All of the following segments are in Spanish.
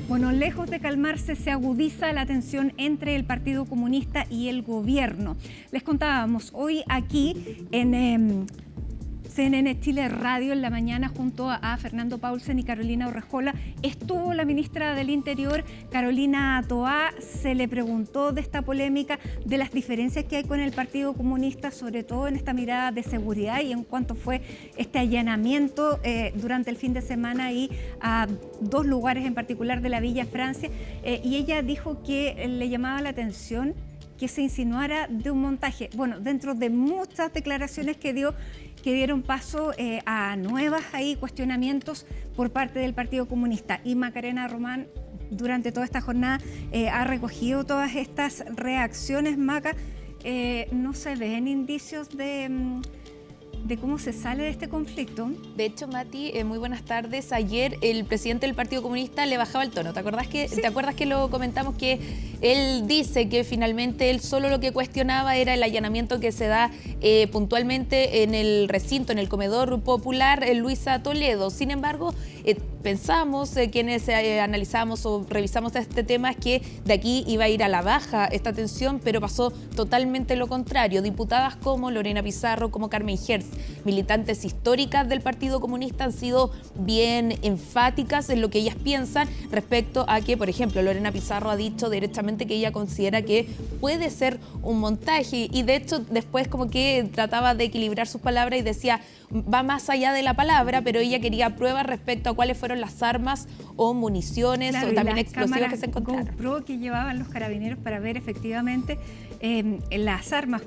Bueno, lejos de calmarse, se agudiza la tensión entre el Partido Comunista y el gobierno. Les contábamos hoy aquí en CNN Chile Radio en la mañana junto a Fernando Paulsen y Carolina Urrejola. Estuvo la ministra del Interior, Carolina Toá. Se le preguntó de esta polémica, de las diferencias que hay con el Partido Comunista, sobre todo en esta mirada de seguridad y en cuanto fue este allanamiento durante el fin de semana y a dos lugares en particular de la Villa Francia. Y ella dijo que le llamaba la atención que se insinuara de un montaje. Bueno, dentro de muchas declaraciones que dieron paso a nuevos cuestionamientos por parte del Partido Comunista. Y Macarena Román, durante toda esta jornada, ha recogido todas estas reacciones. Maca, no se ven indicios de cómo se sale de este conflicto. De hecho, Mati, muy buenas tardes. Ayer el presidente del Partido Comunista le bajaba el tono. ¿Te acuerdas que lo comentamos? Que él dice que finalmente él solo lo que cuestionaba era el allanamiento que se da puntualmente en el recinto, en el comedor popular Luisa Toledo. Sin embargo, pensamos, quienes analizamos o revisamos este tema, es que de aquí iba a ir a la baja esta tensión, pero pasó totalmente lo contrario. Diputadas como Lorena Pizarro, como Carmen Hertz, militantes históricas del Partido Comunista, han sido bien enfáticas en lo que ellas piensan respecto a que, por ejemplo, Lorena Pizarro ha dicho directamente que ella considera que puede ser un montaje, y de hecho después como que trataba de equilibrar sus palabras y decía, va más allá de la palabra, pero ella quería pruebas respecto a cuáles fueron las armas o municiones, claro, o también explosivos que se encontraron. GoPro que llevaban los carabineros para ver efectivamente las armas,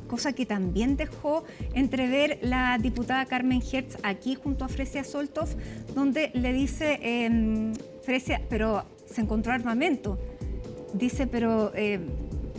cosa que también dejó entrever la diputada Carmen Hertz aquí junto a Fresia Soltov, donde le dice, Fresia, pero se encontró armamento. Dice, pero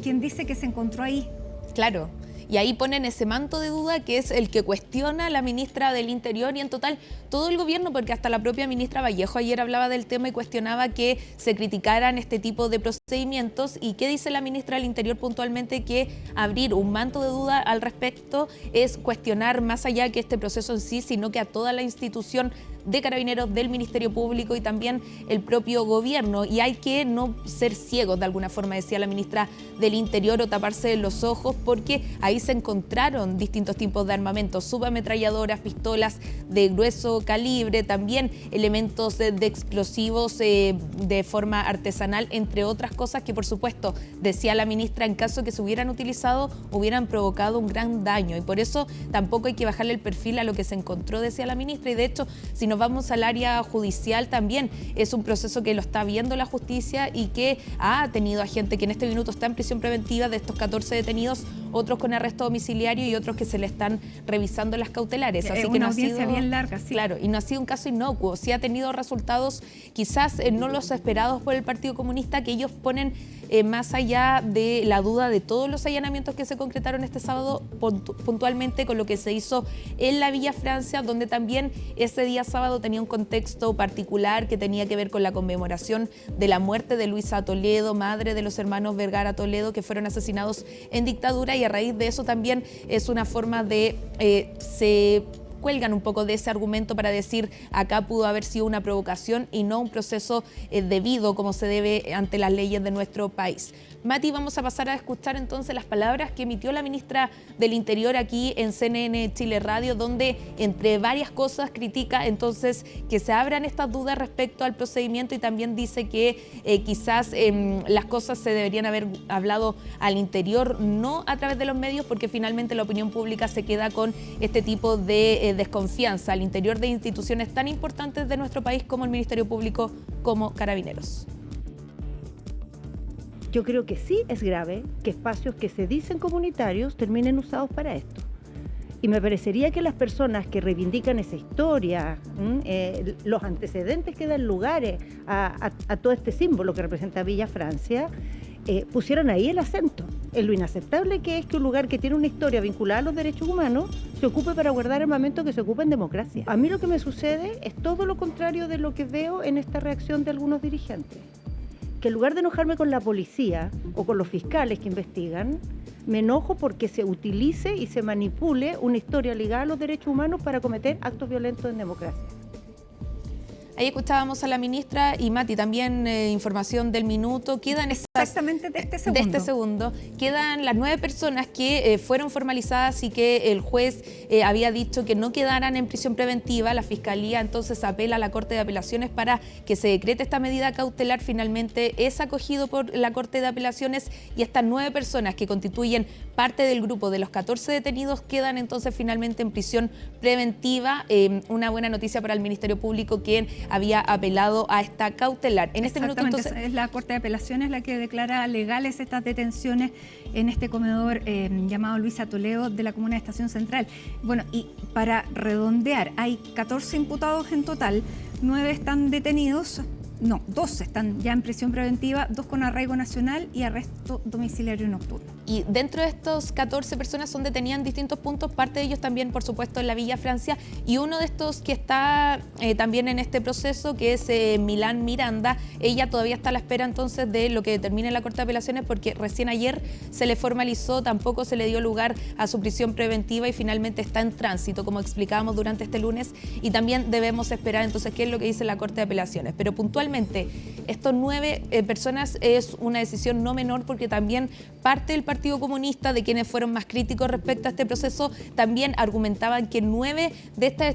¿quién dice que se encontró ahí? Claro. Y ahí ponen ese manto de duda que es el que cuestiona la ministra del Interior y en total todo el gobierno, porque hasta la propia ministra Vallejo ayer hablaba del tema y cuestionaba que se criticaran este tipo de procedimientos. ¿Y qué dice la ministra del Interior puntualmente? Que abrir un manto de duda al respecto es cuestionar más allá que este proceso en sí, sino que a toda la institución de Carabineros, del Ministerio Público y también el propio gobierno. Y hay que no ser ciegos de alguna forma, decía la ministra del Interior, o taparse los ojos, porque ahí se encontraron distintos tipos de armamentos, subametralladoras, pistolas de grueso calibre, también elementos de explosivos de forma artesanal, entre otras cosas que, por supuesto, decía la ministra, en caso que se hubieran utilizado, hubieran provocado un gran daño. Y por eso tampoco hay que bajarle el perfil a lo que se encontró, decía la ministra. Y de hecho, si nos vamos al área judicial, también es un proceso que lo está viendo la justicia y que ha tenido a gente que en este minuto está en prisión preventiva. De estos 14 detenidos, otros con arresto domiciliario y otros que se le están revisando las cautelares. Así que no ha sido bien larga, sí. Claro, y no ha sido un caso inocuo. Sí ha tenido resultados quizás no los esperados por el Partido Comunista, que ellos ponen más allá de la duda de todos los allanamientos que se concretaron este sábado, puntualmente con lo que se hizo en la Villa Francia, donde también ese día sábado tenía un contexto particular que tenía que ver con la conmemoración de la muerte de Luisa Toledo, madre de los hermanos Vergara Toledo, que fueron asesinados en dictadura, y a raíz de eso también es una forma de se cuelgan un poco de ese argumento para decir acá pudo haber sido una provocación y no un proceso debido como se debe ante las leyes de nuestro país. Mati, vamos a pasar a escuchar entonces las palabras que emitió la ministra del Interior aquí en CNN Chile Radio, donde entre varias cosas critica entonces que se abran estas dudas respecto al procedimiento y también dice que quizás las cosas se deberían haber hablado al interior, no a través de los medios, porque finalmente la opinión pública se queda con este tipo de desconfianza al interior de instituciones tan importantes de nuestro país como el Ministerio Público, como Carabineros. Yo creo que sí es grave que espacios que se dicen comunitarios terminen usados para esto. Y me parecería que las personas que reivindican esa historia, los antecedentes que dan lugares a todo este símbolo que representa Villa Francia, pusieron ahí el acento en lo inaceptable que es que un lugar que tiene una historia vinculada a los derechos humanos se ocupe para guardar armamento que se ocupa en democracia. A mí lo que me sucede es todo lo contrario de lo que veo en esta reacción de algunos dirigentes. Que en lugar de enojarme con la policía o con los fiscales que investigan, me enojo porque se utilice y se manipule una historia ligada a los derechos humanos para cometer actos violentos en democracia. Ahí escuchábamos a la ministra y Mati, también información del minuto. Quedan exactamente de este segundo. De este segundo. Quedan las 9 personas que fueron formalizadas y que el juez había dicho que no quedaran en prisión preventiva. La Fiscalía entonces apela a la Corte de Apelaciones para que se decrete esta medida cautelar. Finalmente es acogido por la Corte de Apelaciones y estas 9 personas que constituyen parte del grupo de los 14 detenidos quedan entonces finalmente en prisión preventiva. Una buena noticia para el Ministerio Público, quien había apelado a esta cautelar. En este minuto entonces es la Corte de Apelaciones la que declara legales estas detenciones en este comedor llamado Luisa Toledo de la comuna de Estación Central. Bueno, y para redondear, hay 14 imputados en total, 9 están detenidos. No, 2 están ya en prisión preventiva, 2 con arraigo nacional y arresto domiciliario nocturno. Y dentro de estos 14 personas son detenidas en distintos puntos, parte de ellos también, por supuesto, en la Villa Francia, y uno de estos que está también en este proceso, que es Milán Miranda, ella todavía está a la espera entonces de lo que determine la Corte de Apelaciones, porque recién ayer se le formalizó, tampoco se le dio lugar a su prisión preventiva y finalmente está en tránsito, como explicábamos durante este lunes, y también debemos esperar entonces qué es lo que dice la Corte de Apelaciones. Pero puntualmente, estos 9 personas es una decisión no menor, porque también parte del Partido Comunista, de quienes fueron más críticos respecto a este proceso, también argumentaban que 9 de estas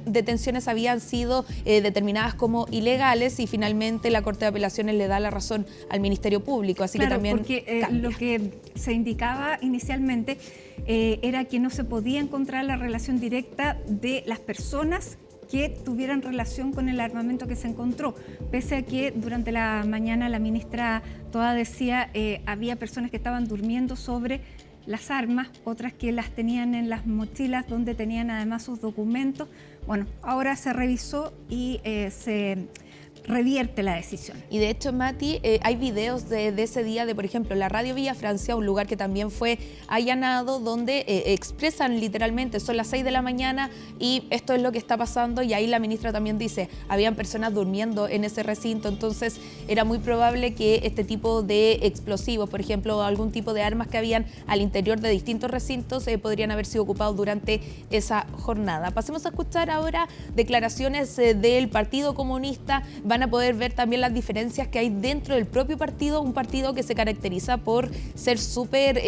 detenciones habían sido determinadas como ilegales y finalmente la Corte de Apelaciones le da la razón al Ministerio Público. Así claro, que también porque lo que se indicaba inicialmente era que no se podía encontrar la relación directa de las personas que tuvieran relación con el armamento que se encontró, pese a que durante la mañana la ministra Toá decía había personas que estaban durmiendo sobre las armas, otras que las tenían en las mochilas donde tenían además sus documentos. Bueno, ahora se revisó y se revierte la decisión. Y de hecho, Mati, hay videos de ese día de, por ejemplo, la Radio Villa Francia, un lugar que también fue allanado, donde expresan literalmente, son las 6 de la mañana y esto es lo que está pasando, y ahí la ministra también dice, habían personas durmiendo en ese recinto, entonces era muy probable que este tipo de explosivos, por ejemplo, o algún tipo de armas que habían al interior de distintos recintos podrían haber sido ocupados durante esa jornada. Pasemos a escuchar ahora declaraciones del Partido Comunista. Van a poder ver también las diferencias que hay dentro del propio partido, un partido que se caracteriza por ser súper...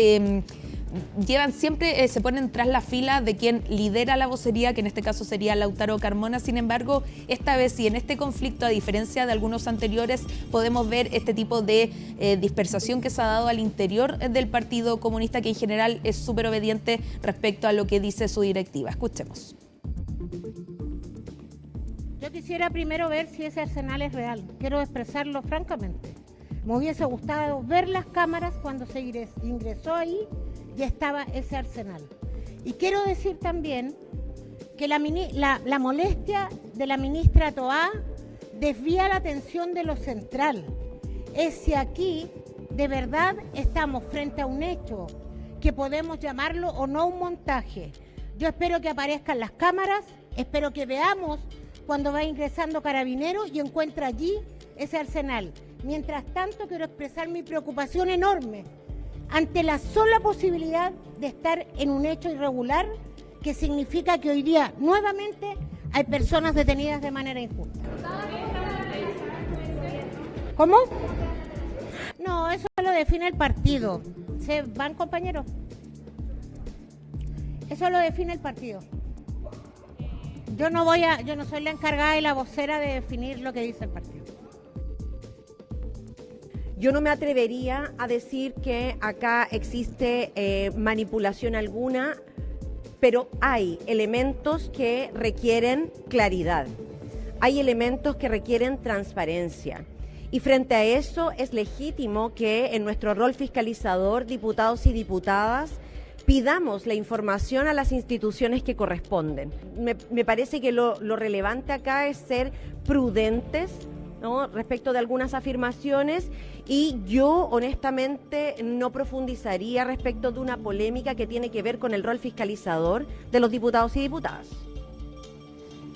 llevan siempre, se ponen tras la fila de quien lidera la vocería, que en este caso sería Lautaro Carmona. Sin embargo, esta vez y en este conflicto, a diferencia de algunos anteriores, podemos ver este tipo de dispersación que se ha dado al interior del Partido Comunista, que en general es súper obediente respecto a lo que dice su directiva. Escuchemos. Yo quisiera primero ver si ese arsenal es real. Quiero expresarlo francamente. Me hubiese gustado ver las cámaras cuando se ingresó ahí y estaba ese arsenal. Y quiero decir también que la molestia de la ministra Toá desvía la atención de lo central. Es si aquí de verdad estamos frente a un hecho que podemos llamarlo o no un montaje. Yo espero que aparezcan las cámaras, espero que veamos cuando va ingresando Carabineros y encuentra allí ese arsenal. Mientras tanto, quiero expresar mi preocupación enorme ante la sola posibilidad de estar en un hecho irregular, que significa que hoy día nuevamente hay personas detenidas de manera injusta. ¿Cómo? No, eso lo define el partido. ¿Se van, compañeros? Eso lo define el partido. Yo no soy la encargada y la vocera de definir lo que dice el partido. Yo no me atrevería a decir que acá existe manipulación alguna, pero hay elementos que requieren claridad, hay elementos que requieren transparencia. Y frente a eso es legítimo que en nuestro rol fiscalizador, diputados y diputadas, pidamos la información a las instituciones que corresponden. Me parece que lo relevante acá es ser prudentes, ¿no?, respecto de algunas afirmaciones, y yo honestamente no profundizaría respecto de una polémica que tiene que ver con el rol fiscalizador de los diputados y diputadas.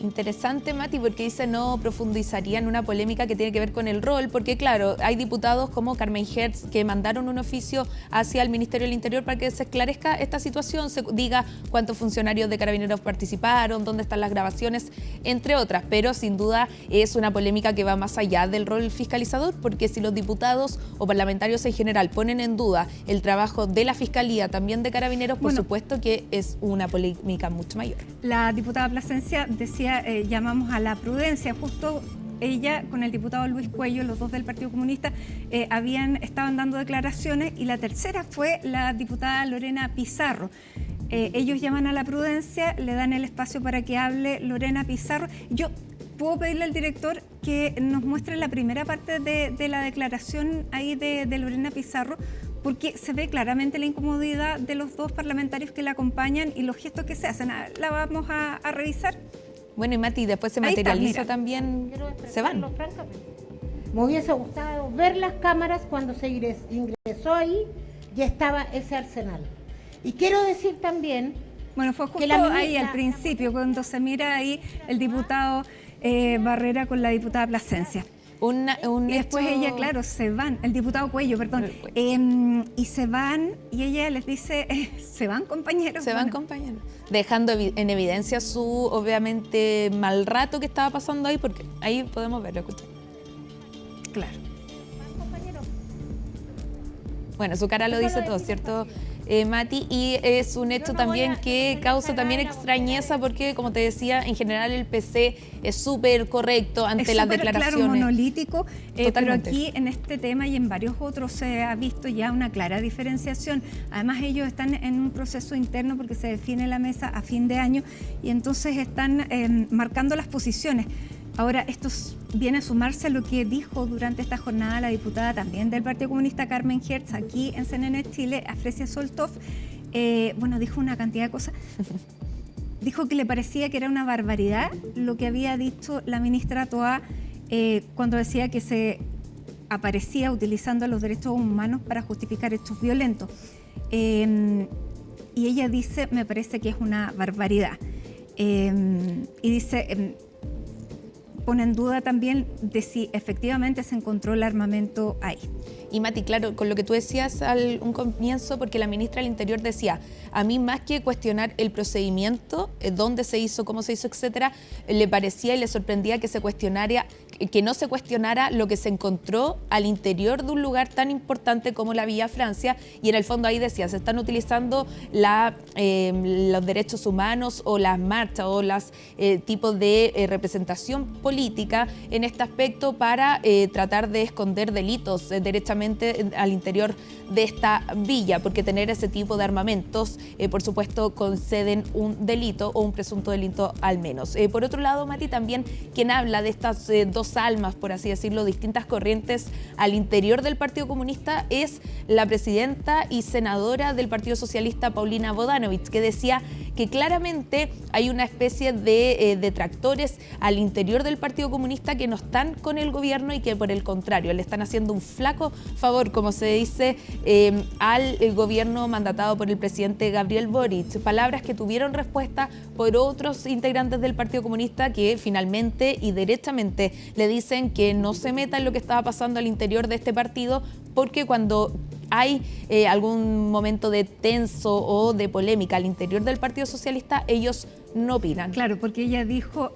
Interesante, Mati, porque dice no profundizaría en una polémica que tiene que ver con el rol, porque claro, hay diputados como Carmen Hertz que mandaron un oficio hacia el Ministerio del Interior para que se esclarezca esta situación, se diga cuántos funcionarios de Carabineros participaron, dónde están las grabaciones, entre otras, pero sin duda es una polémica que va más allá del rol fiscalizador, porque si los diputados o parlamentarios en general ponen en duda el trabajo de la Fiscalía, también de Carabineros, por supuesto que es una polémica mucho mayor. La diputada Plasencia decía, llamamos a la prudencia, justo ella con el diputado Luis Cuello, los dos del Partido Comunista, estaban dando declaraciones, y la tercera fue la diputada Lorena Pizarro. Ellos llaman a la prudencia, le dan el espacio para que hable Lorena Pizarro. Yo puedo pedirle al director que nos muestre la primera parte de la declaración ahí de Lorena Pizarro, porque se ve claramente la incomodidad de los dos parlamentarios que la acompañan y los gestos que se hacen. La vamos a revisar. Bueno, y Mati, después se materializa también, se van. Francamente. Me hubiese gustado ver las cámaras cuando se ingresó ahí, ya estaba ese arsenal. Y quiero decir también... Bueno, fue justo ahí al principio, cuando se mira ahí el diputado Barrera con la diputada Plasencia. Y después ella, claro, se van, el diputado Cuello, perdón, y se van, y ella les dice, se van, compañeros. Se van, compañeros. Dejando en evidencia su, obviamente, mal rato que estaba pasando ahí, porque ahí podemos verlo, escuchen. Claro. Bueno, su cara lo dice todo, ¿cierto, Mati? Y es un hecho también que causa también extrañeza porque, como te decía, en general el PC es súper correcto ante las declaraciones. Claro, monolítico, pero aquí en este tema y en varios otros se ha visto ya una clara diferenciación. Además, ellos están en un proceso interno porque se define la mesa a fin de año y entonces están marcando las posiciones. Ahora, esto viene a sumarse a lo que dijo durante esta jornada la diputada también del Partido Comunista, Carmen Hertz, aquí en CNN Chile, Afresia Soltov. Bueno, dijo una cantidad de cosas. Dijo que le parecía que era una barbaridad lo que había dicho la ministra Toá cuando decía que se aparecía utilizando los derechos humanos para justificar hechos violentos. Y ella dice, me parece que es una barbaridad. Y dice... pone en duda también de si efectivamente se encontró el armamento ahí. Y Mati, claro, con lo que tú decías al un comienzo, porque la ministra del Interior decía, a mí más que cuestionar el procedimiento, dónde se hizo, cómo se hizo, etcétera, le parecía y le sorprendía que que no se cuestionara lo que se encontró al interior de un lugar tan importante como la Villa Francia, y en el fondo ahí decía, se están utilizando los derechos humanos o las marchas o los tipos de representación política en este aspecto para tratar de esconder delitos derechamente al interior de esta villa, porque tener ese tipo de armamentos, por supuesto, conceden un delito o un presunto delito al menos. Por otro lado, Mati, también quien habla de estas dos almas, por así decirlo, distintas corrientes al interior del Partido Comunista es la presidenta y senadora del Partido Socialista, Paulina Bodanovich, que decía que claramente hay una especie de detractores al interior del Partido Comunista que no están con el gobierno y que por el contrario le están haciendo un flaco favor, como se dice, al gobierno mandatado por el presidente Gabriel Boric. Palabras que tuvieron respuesta por otros integrantes del Partido Comunista que finalmente y derechamente le dicen que no se meta en lo que estaba pasando al interior de este partido, porque cuando hay algún momento de tenso o de polémica al interior del Partido Socialista, ellos no opinan. Claro, porque ella dijo,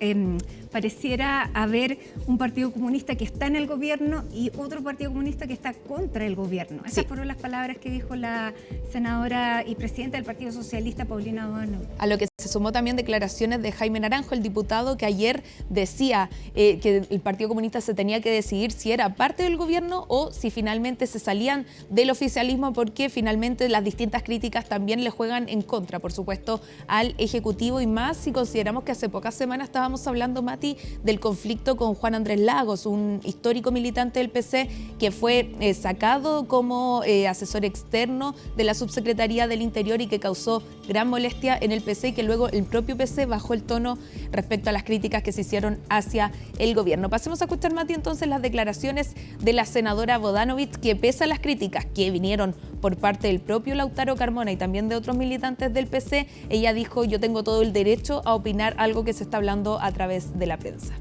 pareciera haber un Partido Comunista que está en el gobierno y otro Partido Comunista que está contra el gobierno. Esas fueron las palabras que dijo la senadora y presidenta del Partido Socialista, Paulina Bodanovich. A lo que se sumó también declaraciones de Jaime Naranjo, el diputado que ayer decía que el Partido Comunista se tenía que decidir si era parte del gobierno o si finalmente se salían del oficialismo, porque finalmente las distintas críticas también le juegan en contra, por supuesto, al Ejecutivo, y más si consideramos que hace pocas semanas estábamos hablando, Mati, del conflicto con Juan Andrés Lagos, un histórico militante del PC que fue sacado como asesor externo de la Subsecretaría del Interior y que causó gran molestia en el PC, y que luego el propio PC bajó el tono respecto a las críticas que se hicieron hacia el gobierno. Pasemos a escuchar, Mati, entonces las declaraciones de la senadora Bodanovich, que pese a las críticas que vinieron por parte del propio Lautaro Carmona y también de otros militantes del PC, ella dijo: yo tengo todo el derecho a opinar algo que se está hablando a través de la prensa.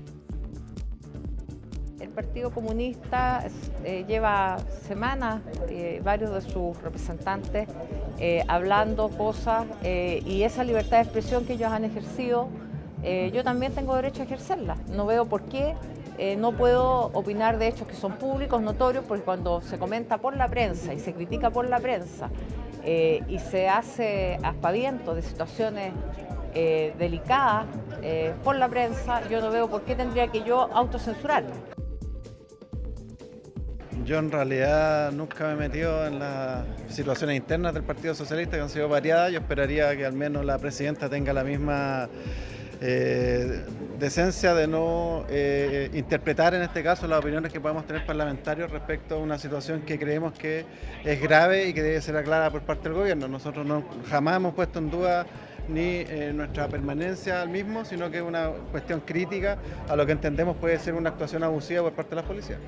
El Partido Comunista lleva semanas, varios de sus representantes, hablando cosas y esa libertad de expresión que ellos han ejercido, yo también tengo derecho a ejercerla. No veo por qué no puedo opinar de hechos que son públicos, notorios, porque cuando se comenta por la prensa y se critica por la prensa y se hace aspaviento de situaciones delicadas por la prensa, yo no veo por qué tendría que yo autocensurarme. Yo en realidad nunca me he metido en las situaciones internas del Partido Socialista, que han sido variadas. Yo esperaría que al menos la presidenta tenga la misma decencia de no interpretar en este caso las opiniones que podemos tener parlamentarios respecto a una situación que creemos que es grave y que debe ser aclarada por parte del gobierno. Nosotros jamás hemos puesto en duda ni nuestra permanencia al mismo, sino que es una cuestión crítica a lo que entendemos puede ser una actuación abusiva por parte de las policías.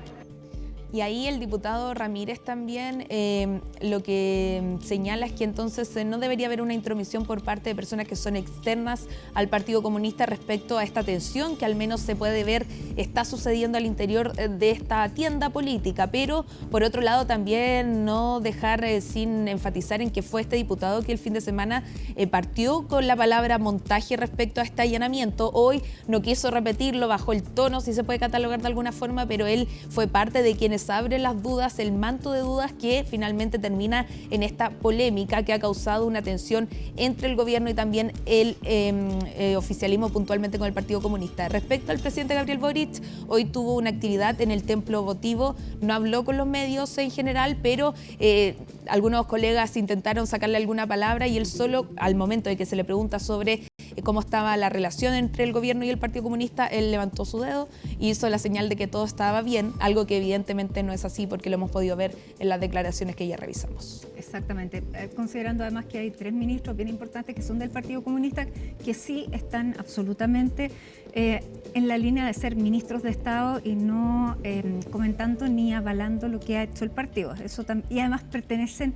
Y ahí el diputado Ramírez también lo que señala es que entonces no debería haber una intromisión por parte de personas que son externas al Partido Comunista respecto a esta tensión que al menos se puede ver está sucediendo al interior de esta tienda política. Pero por otro lado también no dejar sin enfatizar en que fue este diputado que el fin de semana partió con la palabra montaje respecto a este allanamiento. Hoy no quiso repetirlo, bajó el tono, si se puede catalogar de alguna forma, pero él fue parte de quienes abren las dudas, el manto de dudas que finalmente termina en esta polémica que ha causado una tensión entre el gobierno y también el oficialismo, puntualmente con el Partido Comunista. Respecto al presidente Gabriel Boric, hoy tuvo una actividad en el templo votivo, no habló con los medios en general, pero algunos colegas intentaron sacarle alguna palabra y él solo, al momento de que se le pregunta sobre cómo estaba la relación entre el gobierno y el Partido Comunista, él levantó su dedo y hizo la señal de que todo estaba bien, algo que evidentemente no es así porque lo hemos podido ver en las declaraciones que ya revisamos. Exactamente, considerando además que hay 3 ministros bien importantes que son del Partido Comunista que sí están absolutamente en la línea de ser ministros de Estado y no comentando ni avalando lo que ha hecho el partido. Y además pertenecen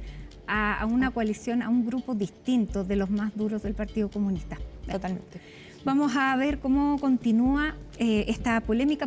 a una coalición, a un grupo distinto de los más duros del Partido Comunista. Totalmente. Vamos a ver cómo continúa esta polémica.